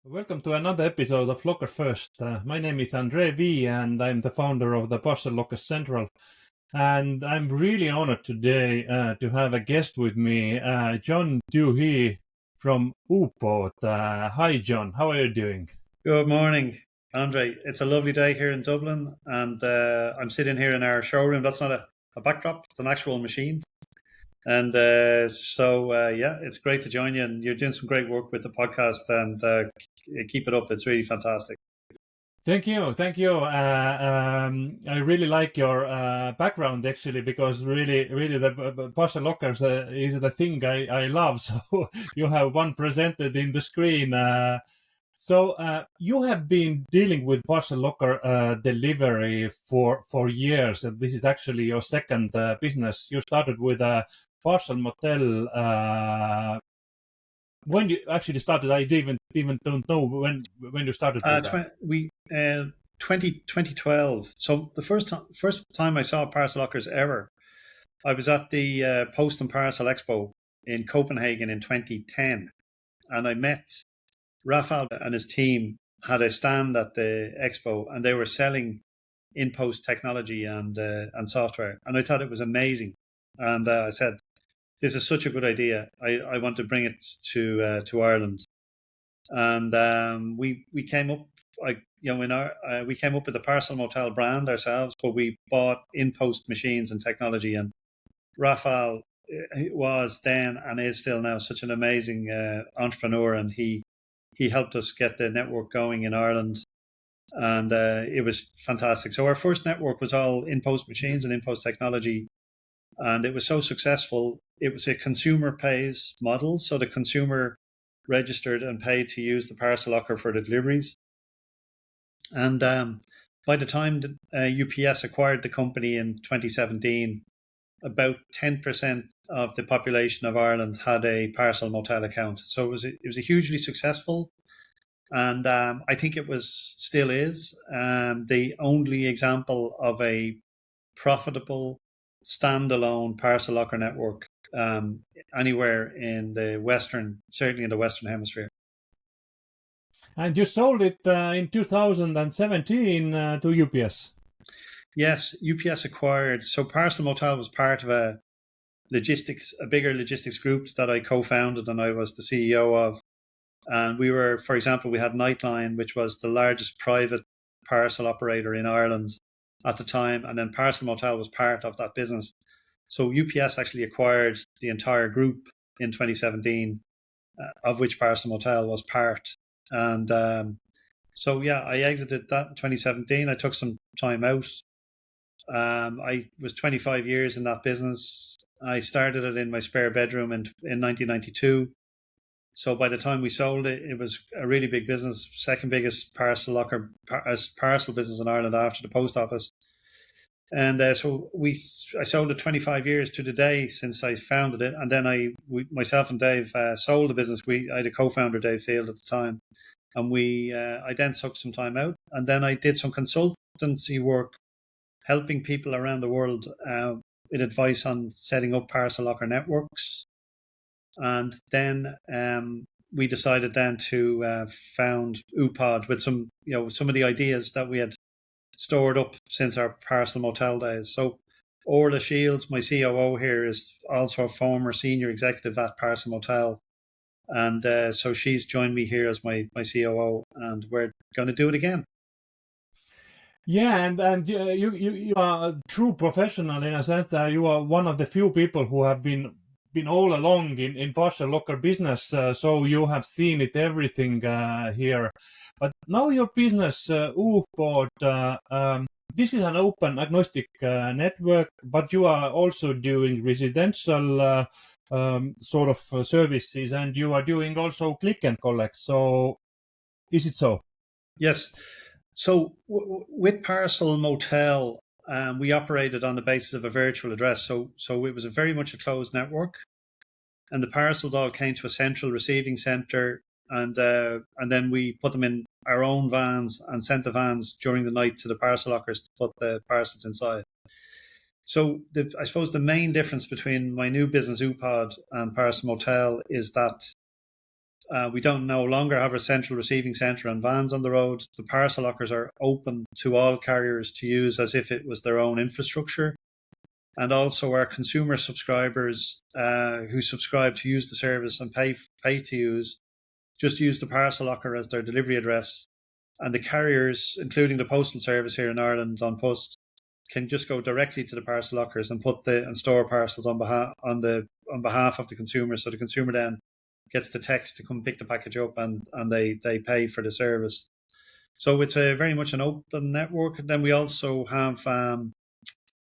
Welcome to another episode of LockerFirst. My name is Andre V, and I'm the founder of the Parcel Locker Central. And I'm really honored today to have a guest with me, John Tuohy from UPOT. Hi, John. How are you doing? Good morning, Andre. It's a lovely day here in Dublin, and I'm sitting here in our showroom. That's not a backdrop; it's an actual machine. And yeah, it's great to join you. And you're doing some great work with the podcast, and keep it up. It's really fantastic. Thank you. I really like your background actually, because really the Parcel Lockers is the thing I love. So you have one presented in the screen. So you have been dealing with Parcel Locker delivery for years, and this is actually your second business. You started with a Parcel Motel. When you actually started, I even don't know when you started with that. 2012. So the first time I saw Parcel Lockers ever, I was at the Post and Parcel Expo in Copenhagen in 2010, and I met Rafael and his team had a stand at the expo, and they were selling in-post technology and software, and I thought it was amazing. And I said, "This is such a good idea. I want to bring it to Ireland." And we came up, we came up with the Parcel Motel brand ourselves, but we bought in-post machines and technology. And Rafael was then and is still now such an amazing entrepreneur, and he helped us get the network going in Ireland, and it was fantastic. So our first network was all in-post machines and in-post technology, and it was so successful. It was a consumer pays model, so the consumer registered and paid to use the parcel locker for the deliveries. And by the time UPS acquired the company in 2017, about 10% of the population of Ireland had a Parcel Motel account. So it was a hugely successful, and I think it still is the only example of a profitable standalone parcel locker network anywhere in certainly in the Western Hemisphere. And you sold it in 2017 to UPS. Yes, UPS acquired. So Parcel Motel was part of a bigger logistics group that I co-founded and I was the CEO of. And we were, for example, we had Nightline, which was the largest private parcel operator in Ireland at the time. And then Parcel Motel was part of that business. So UPS actually acquired the entire group in 2017, of which Parcel Motel was part. And I exited that in 2017. I took some time out. I was 25 years in that business. I started it in my spare bedroom in 1992. So by the time we sold it, it was a really big business, second biggest parcel business in Ireland after the post office. And I sold it 25 years to the day since I founded it. And then myself and Dave sold the business. I had a co-founder, Dave Field, at the time. And I then took some time out. And then I did some consultancy work, helping people around the world with advice on setting up parcel locker networks. And then we decided then to found UPOD with some of the ideas that we had stored up since our Parcel Motel days. So Orla Shields, my COO here, is also a former senior executive at Parcel Motel. And so she's joined me here as my COO, and we're going to do it again. Yeah, and you are a true professional in a sense that you are one of the few people who have been all along in parcel locker business. So you have seen everything here. But now your business, UPOD, this is an open agnostic network, but you are also doing residential sort of services, and you are doing also click and collect. So is it so? Yes. So with Parcel Motel, we operated on the basis of a virtual address. So it was very much a closed network, and the parcels all came to a central receiving center, and then we put them in our own vans and sent the vans during the night to the parcel lockers to put the parcels inside. So I suppose the main difference between my new business UPOD and Parcel Motel is that We don't no longer have a central receiving centre and vans on the road. The parcel lockers are open to all carriers to use as if it was their own infrastructure. And also our consumer subscribers who subscribe to use the service and pay to use, just use the parcel locker as their delivery address. And the carriers, including the postal service here in Ireland on Post, can just go directly to the parcel lockers and store parcels on behalf of the consumer. So the consumer then gets the text to come pick the package up, and they pay for the service. So it's a very much an open network. And then we also have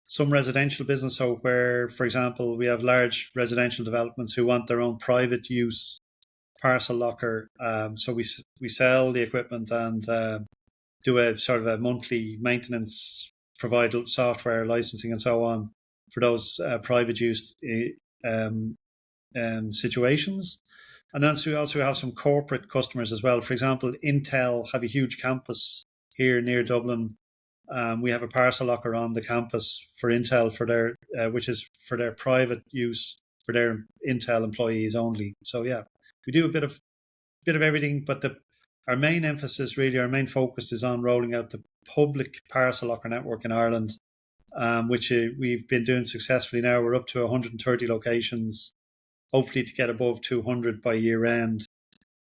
some residential business. So where, for example, we have large residential developments who want their own private use parcel locker. So we sell the equipment and do a sort of a monthly maintenance, provide software licensing and so on for those private use situations. And then we also have some corporate customers as well. For example, Intel have a huge campus here near Dublin. We have a parcel locker on the campus for Intel for their, which is for their private use for their Intel employees only. So yeah, we do a bit of everything, but our main emphasis, really, our main focus is on rolling out the public parcel locker network in Ireland, which we've been doing successfully now. We're up to 130 locations, hopefully to get above 200 by year end.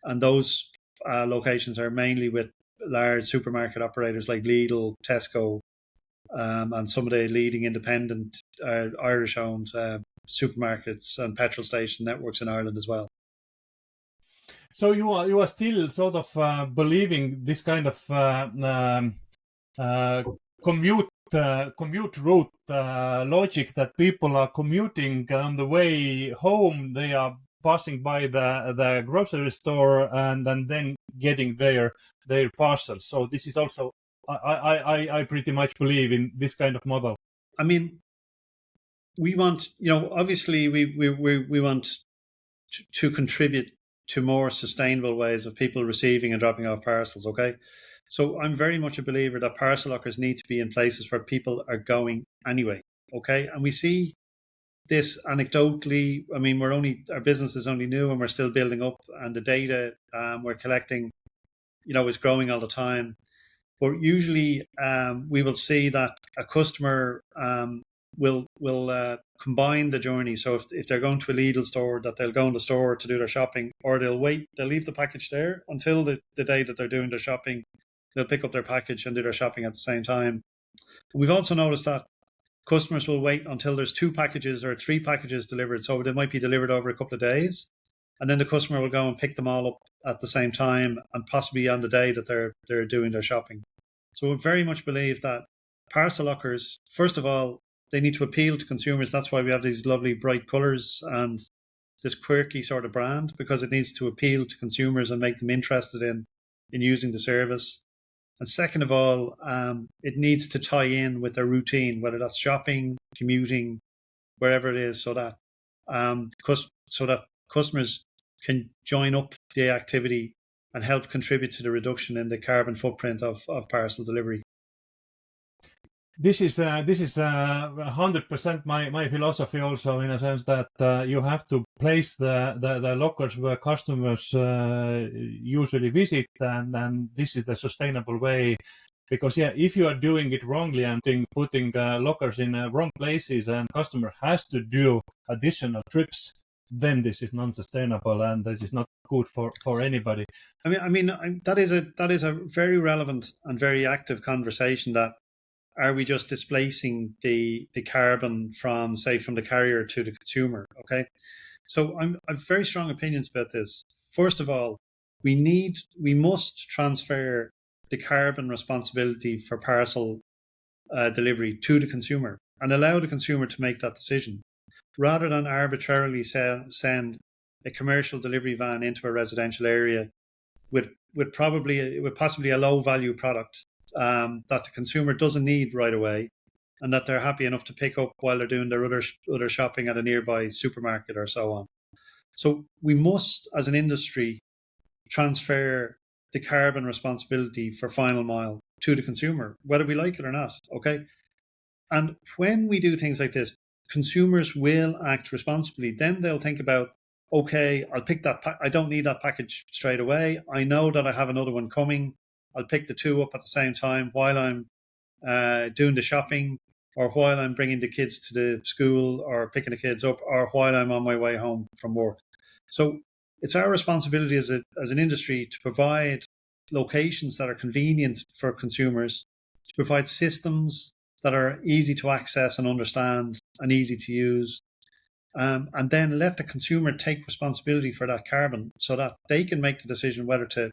And those locations are mainly with large supermarket operators like Lidl, Tesco, and some of the leading independent Irish-owned supermarkets and petrol station networks in Ireland as well. So you are still sort of believing this kind of commute route logic, that people are commuting on the way home. They are passing by the grocery store and then getting their parcels. So this is also, I pretty much believe in this kind of model. I mean, we want, obviously we want to contribute to more sustainable ways of people receiving and dropping off parcels. Okay. So I'm very much a believer that parcel lockers need to be in places where people are going anyway. Okay. And we see this anecdotally. I mean, our business is only new and we're still building up, and the data we're collecting, is growing all the time. But usually we will see that a customer will combine the journey. So if they're going to a Lidl store, that they'll go in the store to do their shopping, or they'll leave the package there until the day that they're doing their shopping. They'll pick up their package and do their shopping at the same time. We've also noticed that customers will wait until there's 2 packages or 3 packages delivered. So they might be delivered over a couple of days. And then the customer will go and pick them all up at the same time, and possibly on the day that they're doing their shopping. So we very much believe that parcel lockers, first of all, they need to appeal to consumers. That's why we have these lovely bright colours and this quirky sort of brand, because it needs to appeal to consumers and make them interested in using the service. And second of all, it needs to tie in with their routine, whether that's shopping, commuting, wherever it is, so that customers can join up the activity and help contribute to the reduction in the carbon footprint of parcel delivery. This is 100% my philosophy also, in a sense that you have to place the lockers where customers usually visit, and this is the sustainable way. Because if you are doing it wrongly and putting lockers in wrong places, and customer has to do additional trips, then this is non-sustainable, and this is not good for anybody. I mean that is a very relevant and very active conversation. That are we just displacing the carbon from the carrier to the consumer? Okay, so I've very strong opinions about this. First of all, we must transfer the carbon responsibility for parcel delivery to the consumer and allow the consumer to make that decision, rather than arbitrarily send a commercial delivery van into a residential area with possibly a low value product that the consumer doesn't need right away, and that they're happy enough to pick up while they're doing their other shopping at a nearby supermarket or so on. So we must, as an industry, transfer the carbon responsibility for final mile to the consumer, whether we like it or not. Okay, and when we do things like this, consumers will act responsibly. Then they'll think about okay, I'll pick that. I don't need that package straight away. I know that I have another one coming. I'll pick the two up at the same time while I'm doing the shopping, or while I'm bringing the kids to the school, or picking the kids up, or while I'm on my way home from work. So it's our responsibility as an industry to provide locations that are convenient for consumers, to provide systems that are easy to access and understand and easy to use, and then let the consumer take responsibility for that carbon so that they can make the decision whether to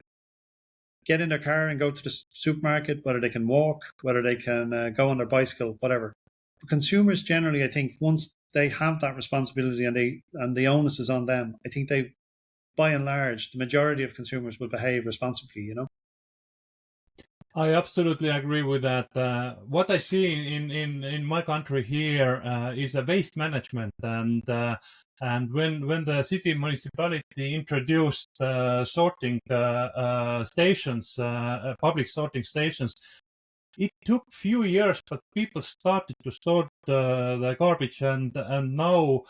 get in their car and go to the supermarket, whether they can walk, whether they can go on their bicycle, whatever. But consumers generally, I think, once they have that responsibility and the onus is on them, I think they, by and large, the majority of consumers will behave responsibly, you know? I absolutely agree with that. What I see in my country here is a waste management, and when the city municipality introduced sorting stations, public sorting stations, it took few years, but people started to sort the garbage, and now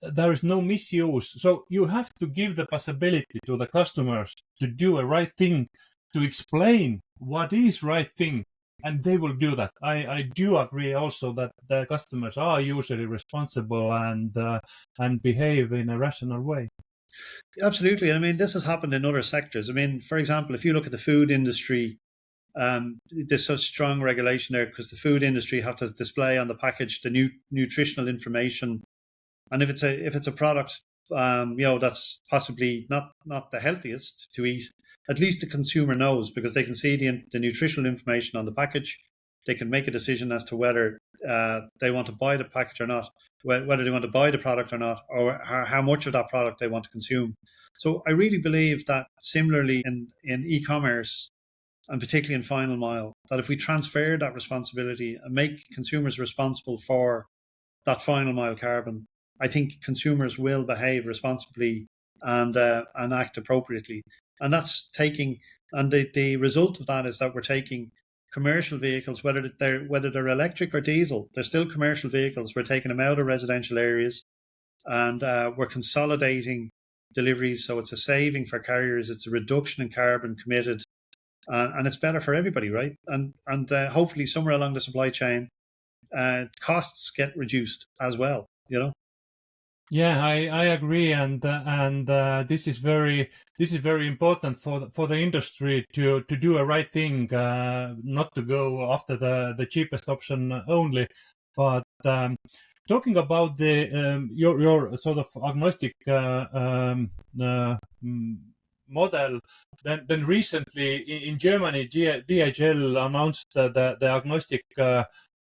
there is no misuse. So you have to give the possibility to the customers to do a right thing, to explain what is right thing, and they will do that. I do agree also that the customers are usually responsible and behave in a rational way. Absolutely. And I mean, this has happened in other sectors. I mean, for example, if you look at the food industry, there's such strong regulation there because the food industry have to display on the package the nutritional information, and if it's a product, that's possibly not the healthiest to eat, at least the consumer knows because they can see the nutritional information on the package. They can make a decision as to whether they want to buy the package or not, whether they want to buy the product or not, or how much of that product they want to consume. So I really believe that similarly in e-commerce, and particularly in final mile, that if we transfer that responsibility and make consumers responsible for that final mile carbon, I think consumers will behave responsibly and act appropriately. And that's taking, and the result of that is that we're taking commercial vehicles, whether they're electric or diesel, they're still commercial vehicles. We're taking them out of residential areas, and we're consolidating deliveries. So it's a saving for carriers. It's a reduction in carbon committed, and it's better for everybody, right? And hopefully somewhere along the supply chain, costs get reduced as well. You know. Yeah, I agree, and this is very important for the industry to do a right thing, not to go after the cheapest option only. But talking about the your sort of agnostic model, then recently in Germany, DHL announced the agnostic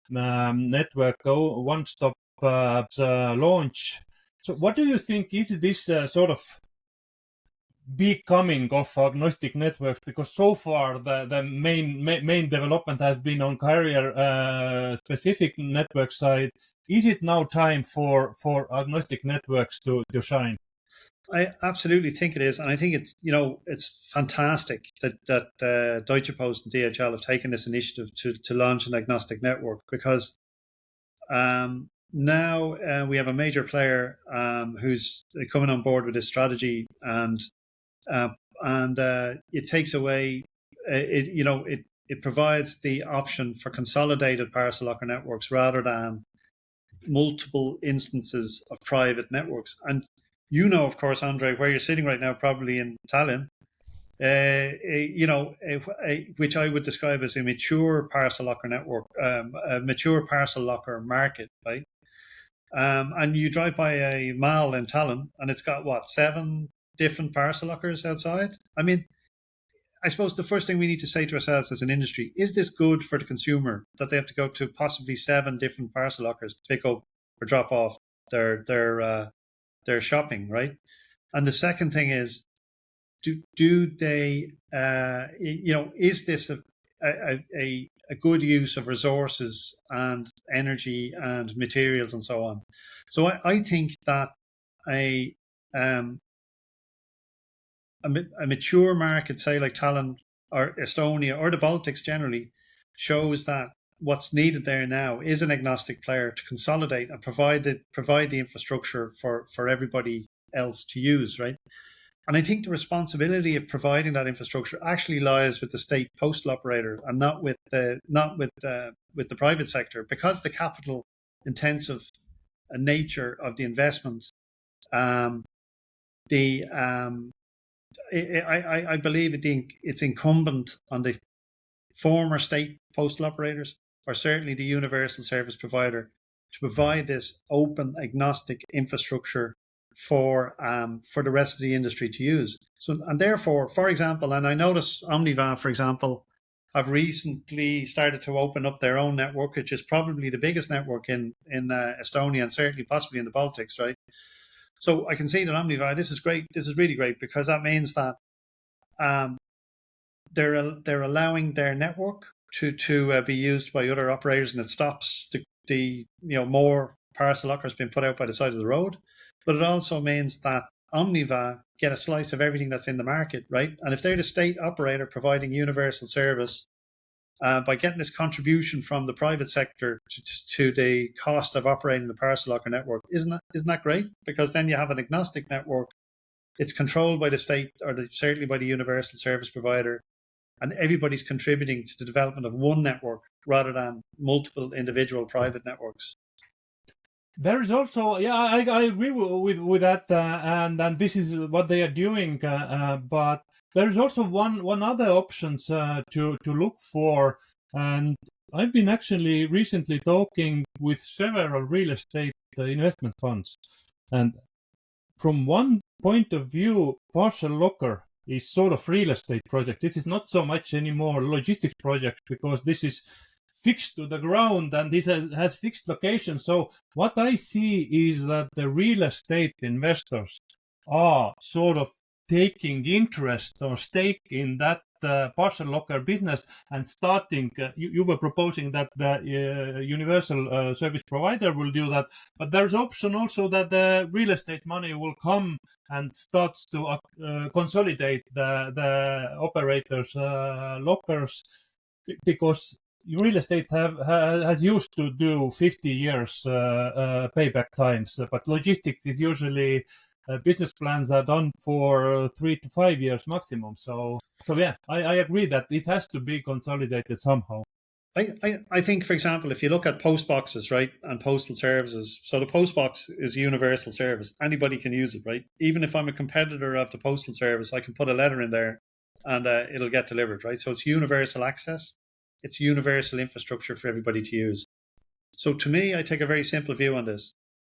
network one-stop launch. So what do you think is this sort of becoming of agnostic networks? Because so far the main development has been on carrier specific network side. Is it now time for agnostic networks to shine? I absolutely think it is, and I think it's fantastic that Deutsche Post and DHL have taken this initiative to launch an agnostic network because now we have a major player who's coming on board with this strategy, and it takes away it provides the option for consolidated parcel locker networks rather than multiple instances of private networks. And of course, Andre, where you're sitting right now, probably in Tallinn, which I would describe as a mature parcel locker network, a mature parcel locker market, right? And you drive by a mall in Tallinn, and it's got 7 different parcel lockers outside. I mean, I suppose the first thing we need to say to ourselves as an industry, is this good for the consumer that they have to go to possibly 7 different parcel lockers to pick up or drop off their shopping, right? And the second thing is, do they, is this a good use of resources and energy and materials and so on? So I think that a mature market, say like Tallinn or Estonia or the Baltics generally, shows that what's needed there now is an agnostic player to consolidate and provide the infrastructure for everybody else to use, right? And I think the responsibility of providing that infrastructure actually lies with the state postal operator and not with the private sector, because the capital intensive nature of the investment. I believe it's incumbent on the former state postal operators, or certainly the universal service provider, to provide this open, agnostic infrastructure for the rest of the industry to use. So, and therefore, for example, and I notice Omniva, for example, have recently started to open up their own network, which is probably the biggest network in Estonia and certainly possibly in the Baltics, right? So I can see that Omniva, this is great. This is really great, because that means that they're allowing their network to be used by other operators, and it stops the more parcel lockers being put out by the side of the road. But it also means that Omniva get a slice of everything that's in the market, right? And if they're the state operator providing universal service, by getting this contribution from the private sector to the cost of operating the parcel locker network, isn't that great? Because then you have an agnostic network. It's controlled by the state, or certainly by the universal service provider, and everybody's contributing to the development of one network rather than multiple individual private networks. There is also, I agree with that, and this is what they are doing. But there is also one other options to look for, and I've been actually recently talking with several real estate investment funds, and from one point of view, Parcel Locker is sort of real estate project. This is not so much anymore logistics project, because this is fixed to the ground and this has fixed location. So what I see is that the real estate investors are sort of taking interest or stake in that parcel locker business and starting. You were proposing that the universal service provider will do that, but there's option also that the real estate money will come and starts to consolidate the operators' lockers, because real estate has used to do 50 years payback times, but logistics is usually business plans are done for 3 to 5 years maximum. So yeah, I agree that it has to be consolidated somehow. I think, for example, if you look at post boxes, right, and postal services, so the post box is a universal service. Anybody can use it, right? Even if I'm a competitor of the postal service, I can put a letter in there and it'll get delivered, right? So it's universal access. It's universal infrastructure for everybody to use. So to me, I take a very simple view on this.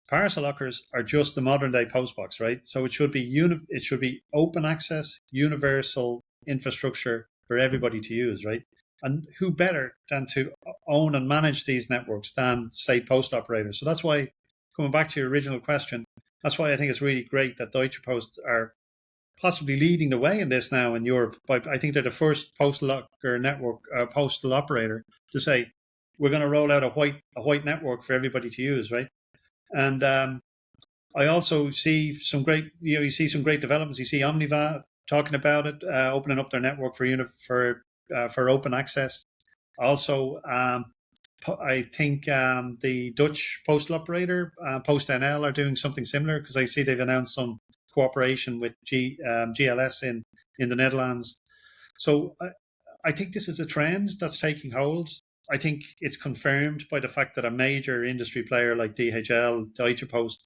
Parcel lockers are just the modern day postbox, right? So it should be open access, universal infrastructure for everybody to use, right? And who better than to own and manage these networks than state post operators? So that's why, coming back to your original question, that's why I think it's really great that Deutsche Post are possibly leading the way in this now in Europe. But I think they're the first postal locker network, postal operator to say, we're going to roll out a white network for everybody to use, right? And I also see some great, you see some great developments. You see Omniva talking about it, opening up their network for open access. Also, I think the Dutch postal operator, PostNL, are doing something similar, because I see they've announced some cooperation with GLS in the Netherlands. So I think this is a trend that's taking hold. I think it's confirmed by the fact that a major industry player like DHL, Deutsche Post,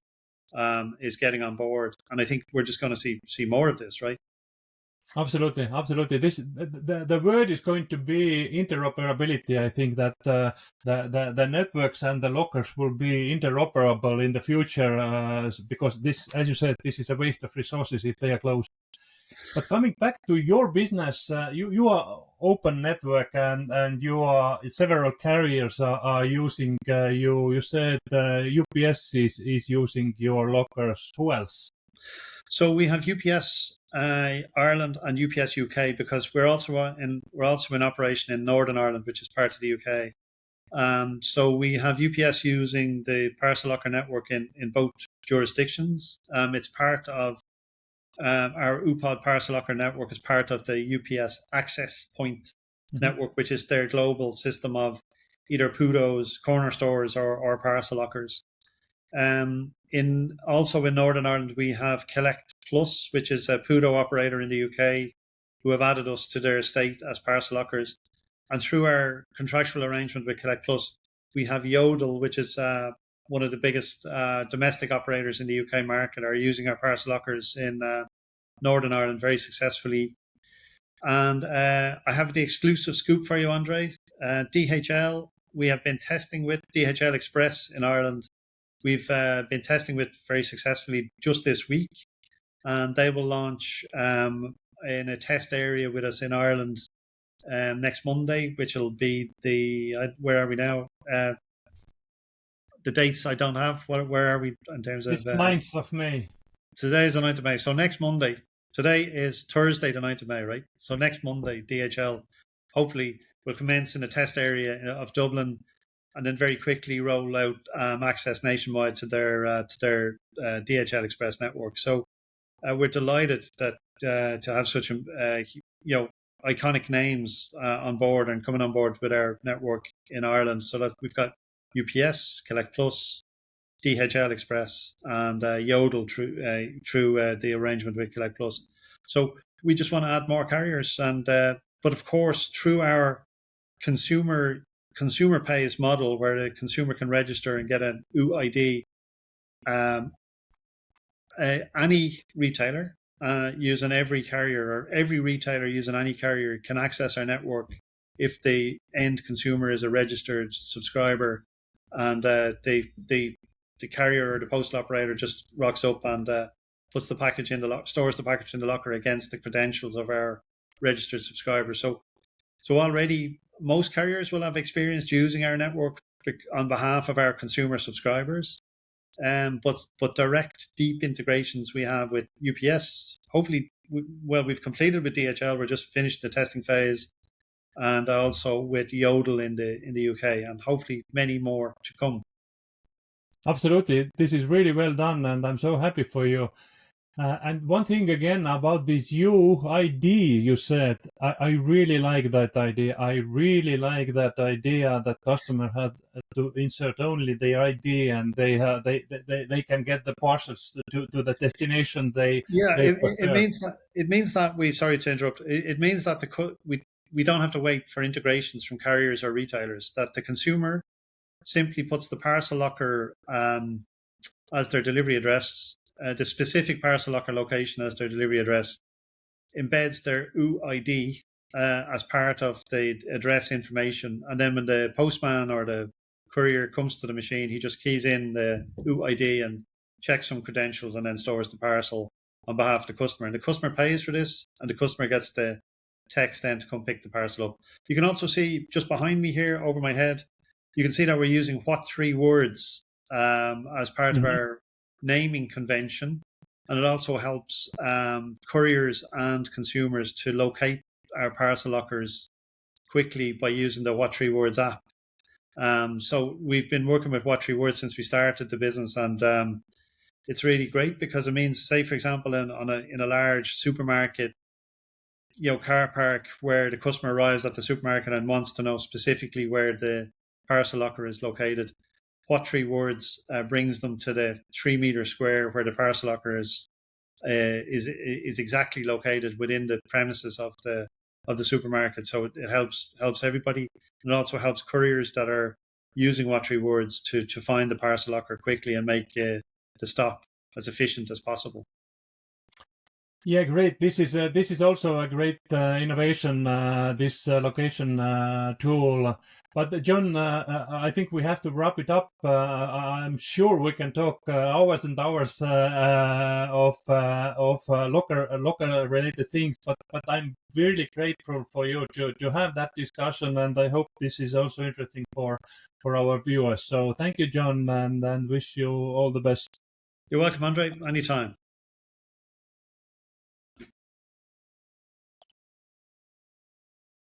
is getting on board, and I think we're just going to see more of this, right? Absolutely. This the word is going to be interoperability. I think that the networks and the lockers will be interoperable in the future, because this, as you said, this is a waste of resources if they are closed. But coming back to your business, you are open network, and you are several carriers are using. You said UPS is using your lockers. Who else? So we have UPS Ireland and UPS UK, because we're also in operation in Northern Ireland, which is part of the UK. So we have UPS using the parcel locker network in both jurisdictions. It's part of our UPOD parcel locker network is part of the UPS Access Point network, which is their global system of either PUDOs, corner stores, or parcel lockers. In Northern Ireland, we have Collect Plus, which is a PUDO operator in the UK, who have added us to their estate as parcel lockers. And through our contractual arrangement with Collect Plus, we have Yodel, which is one of the biggest domestic operators in the UK market, are using our parcel lockers in Northern Ireland very successfessly. And I have the exclusive scoop for you, Andre. DHL, we have been testing with DHL Express in Ireland. We've been testing with very successfully just this week, and they will launch in a test area with us in Ireland next Monday, which will be where are we now? The dates I don't have. Where are we in terms of? It's 9th of May. Today is the 9th of May. So next Monday. Today is Thursday, the 9th of May, right? So next Monday, DHL hopefully will commence in a test area of Dublin, and then very quickly roll out access nationwide to their DHL Express network. So we're delighted that to have such iconic names on board and coming on board with our network in Ireland. So that we've got UPS, Collect Plus, DHL Express, and Yodel through the arrangement with Collect Plus. So we just want to add more carriers, and but of course through our consumer pays model, where the consumer can register and get an UID. Any retailer using every carrier, or every retailer using any carrier, can access our network if the end consumer is a registered subscriber, and the carrier or the postal operator just rocks up and puts the package in stores the package in the locker against the credentials of our registered subscriber. So already most carriers will have experienced using our network on behalf of our consumer subscribers. But direct deep integrations we have with UPS. Hopefully, we've completed with DHL. We're just finished the testing phase, and also with Yodel in the UK, and hopefully many more to come. Absolutely, this is really well done, and I'm so happy for you. And one thing again about this UID, you said, I really like that idea. I really like that idea that customer had to insert only their ID, and they can get the parcels to the destination they. Yeah, they it means that we. Sorry to interrupt. It means that we don't have to wait for integrations from carriers or retailers. That the consumer simply puts the parcel locker as their delivery address. The specific parcel locker location as their delivery address, embeds their UID as part of the address information, and then when the postman or the courier comes to the machine, he just keys in the UID and checks some credentials, and then stores the parcel on behalf of the customer. And the customer pays for this, and the customer gets the text then to come pick the parcel up. You can also see just behind me here, over my head, you can see that we're using what 3 words as part of our naming convention, and it also helps couriers and consumers to locate our parcel lockers quickly by using the What 3 Words app. So we've been working with What 3 Words since we started the business, and it's really great because it means, say for example, in a large supermarket, car park, where the customer arrives at the supermarket and wants to know specifically where the parcel locker is located, What 3 Words brings them to the 3 meter square where the parcel locker is exactly located within the premises of the supermarket. So it helps everybody, and it also helps couriers that are using What 3 Words to find the parcel locker quickly and make the stop as efficient as possible. Yeah, great. This is also a great innovation, this location tool. But John, I think we have to wrap it up. I'm sure we can talk hours and hours of locker related things. But I'm really grateful for you to have that discussion, and I hope this is also interesting for our viewers. So thank you, John, and wish you all the best. You're welcome, Andre. Anytime.